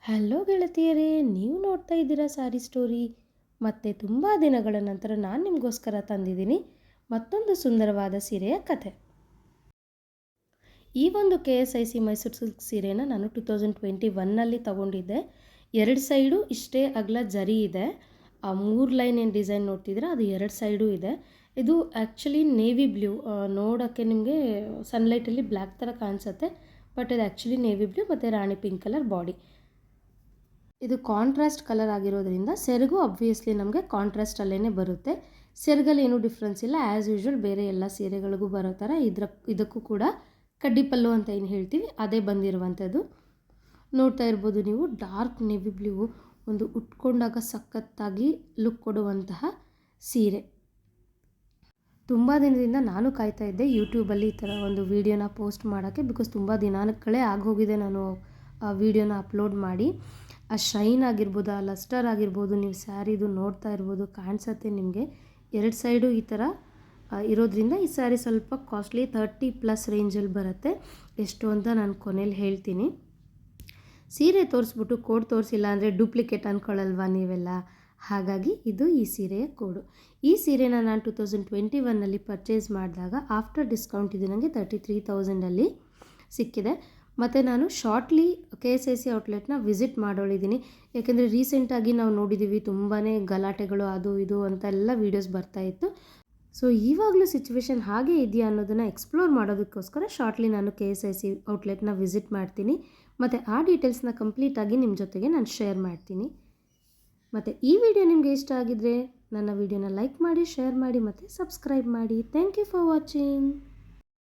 Hello ಗೆಳತಿಯರೇ, ನೀವು ನೋಡ್ತಾ ಇದ್ದೀರಾ ಸಾರಿ ಸ್ಟೋರಿ. ಮತ್ತೆ ತುಂಬ ದಿನಗಳ ನಂತರ ನಾನು ನಿಮಗೋಸ್ಕರ ತಂದಿದ್ದೀನಿ ಮತ್ತೊಂದು ಸುಂದರವಾದ ಸೀರೆಯ ಕಥೆ. ಈ ಒಂದು KSIC ಮೈಸೂರು ಸಿಲ್ಕ್ ಸೀರೆನ ನಾನು 2021ನಲ್ಲಿ ತಗೊಂಡಿದ್ದೆ. ಎರಡು ಸೈಡು ಇಷ್ಟೇ ಅಗಲ ಜರಿ ಇದೆ. ಆ 3 ಲೈನ್ ಏನು ಡಿಸೈನ್ ನೋಡ್ತಿದ್ದೀರಾ ಅದು ಎರಡು ಸೈಡು ಇದೆ. ಇದು ಆ್ಯಕ್ಚುಲಿ ನೇವಿ ಬ್ಲೂ, ನೋಡೋಕ್ಕೆ ನಿಮಗೆ ಸನ್ಲೈಟಲ್ಲಿ ಬ್ಲ್ಯಾಕ್ ಥರ ಕಾಣಿಸುತ್ತೆ, ಬಟ್ ಇದು ಆ್ಯಕ್ಚುಲಿ ನೇವಿ ಬ್ಲೂ ಮತ್ತು ರಾಣಿ ಪಿಂಕ್ ಕಲರ್ ಬಾಡಿ. ಇದು ಕಾಂಟ್ರಾಸ್ಟ್ ಕಲರ್ ಆಗಿರೋದ್ರಿಂದ ಸೆರಗು ಅಬ್ವಿಯಸ್ಲಿ ನಮಗೆ ಕಾಂಟ್ರಾಸ್ಟಲ್ಲೇ ಬರುತ್ತೆ. ಸೆರಗಲ್ಲಿ ಏನೂ ಡಿಫ್ರೆನ್ಸ್ ಇಲ್ಲ, ಆ್ಯಸ್ ಯೂಶ್ವಲ್ ಬೇರೆ ಎಲ್ಲ ಸೀರೆಗಳಿಗೂ ಬರೋ ಥರ ಇದಕ್ಕೂ ಕೂಡ ಕಡ್ಡಿಪಲ್ಲು ಅಂತ ಏನು ಹೇಳ್ತೀವಿ ಅದೇ ಬಂದಿರುವಂಥದ್ದು. ನೋಡ್ತಾ ಇರ್ಬೋದು ನೀವು, ಡಾರ್ಕ್ ನೇವಿ ಬ್ಲೂ, ಒಂದು ಉಟ್ಕೊಂಡಾಗ ಸಖತ್ತಾಗಿ ಲುಕ್ ಕೊಡುವಂತಹ ಸೀರೆ. ತುಂಬ ದಿನದಿಂದ ನಾನು ಕಾಯ್ತಾ ಇದ್ದೆ ಯೂಟ್ಯೂಬಲ್ಲಿ ಈ ಥರ ಒಂದು ವೀಡಿಯೋನ ಪೋಸ್ಟ್ ಮಾಡೋಕ್ಕೆ, ಬಿಕಾಸ್ ತುಂಬ ದಿನಗಳೇ ಆಗೋಗಿದೆ ನಾನು ಆ ವಿಡಿಯೋನ ಅಪ್ಲೋಡ್ ಮಾಡಿ. ಆ ಶೈನ್ ಆಗಿರ್ಬೋದು, ಆ ಲಸ್ಟರ್ ಆಗಿರ್ಬೋದು, ನೀವು ಸ್ಯಾರಿದು ನೋಡ್ತಾ ಇರ್ಬೋದು, ಕಾಣಿಸುತ್ತೆ ನಿಮಗೆ. ಎರಡು ಸೈಡು ಈ ಥರ ಇರೋದ್ರಿಂದ ಈ ಸ್ಯಾರಿ ಸ್ವಲ್ಪ ಕಾಸ್ಟ್ಲಿ, 30+ ರೇಂಜಲ್ಲಿ ಬರುತ್ತೆ. ಎಷ್ಟು ಅಂತ ನಾನು ಕೊನೆಯಲ್ಲಿ ಹೇಳ್ತೀನಿ. ಸೀರೆ ತೋರಿಸ್ಬಿಟ್ಟು ಕೋಡ್ ತೋರಿಸಿಲ್ಲ ಅಂದರೆ ಡೂಪ್ಲಿಕೇಟ್ ಅಂದ್ಕೊಳ್ಳಲ್ವಾ ನೀವೆಲ್ಲ, ಹಾಗಾಗಿ ಇದು ಈ ಸೀರೆಯ ಕೋಡು. ಈ ಸೀರೆನ ನಾನು 2021ನಲ್ಲಿ ಪರ್ಚೇಸ್ ಮಾಡಿದಾಗ ಆಫ್ಟರ್ ಡಿಸ್ಕೌಂಟ್ ಇದು ನನಗೆ 33,000ಅಲ್ಲಿ ಸಿಕ್ಕಿದೆ. ಮತ್ತು ನಾನು ಶಾರ್ಟ್ಲಿ KSIC ಔಟ್ಲೆಟ್ನ ವಿಸಿಟ್ ಮಾಡೋಳಿದ್ದೀನಿ, ಯಾಕೆಂದರೆ ರೀಸೆಂಟಾಗಿ ನಾವು ನೋಡಿದ್ದೀವಿ ತುಂಬಾ ಗಲಾಟೆಗಳು ಅದು ಇದು ಅಂತೆಲ್ಲ ವೀಡಿಯೋಸ್ ಬರ್ತಾಯಿತ್ತು. ಸೊ ಇವಾಗಲೂ ಸಿಚುವೇಶನ್ ಹಾಗೆ ಇದೆಯಾ ಅನ್ನೋದನ್ನು ಎಕ್ಸ್ಪ್ಲೋರ್ ಮಾಡೋದಕ್ಕೋಸ್ಕರ ಶಾರ್ಟ್ಲಿ ನಾನು KSIC ಔಟ್ಲೆಟ್ನ ವಿಸಿಟ್ ಮಾಡ್ತೀನಿ, ಮತ್ತು ಆ ಡೀಟೇಲ್ಸ್ನ ಕಂಪ್ಲೀಟಾಗಿ ನಿಮ್ಮ ಜೊತೆಗೆ ನಾನು ಶೇರ್ ಮಾಡ್ತೀನಿ. ಮತ್ತು ಈ ವಿಡಿಯೋ ನಿಮಗೆ ಇಷ್ಟ ಆಗಿದ್ದರೆ ನನ್ನ ವಿಡಿಯೋನ ಲೈಕ್ ಮಾಡಿ, ಶೇರ್ ಮಾಡಿ ಮತ್ತು ಸಬ್ಸ್ಕ್ರೈಬ್ ಮಾಡಿ. Thank you for watching.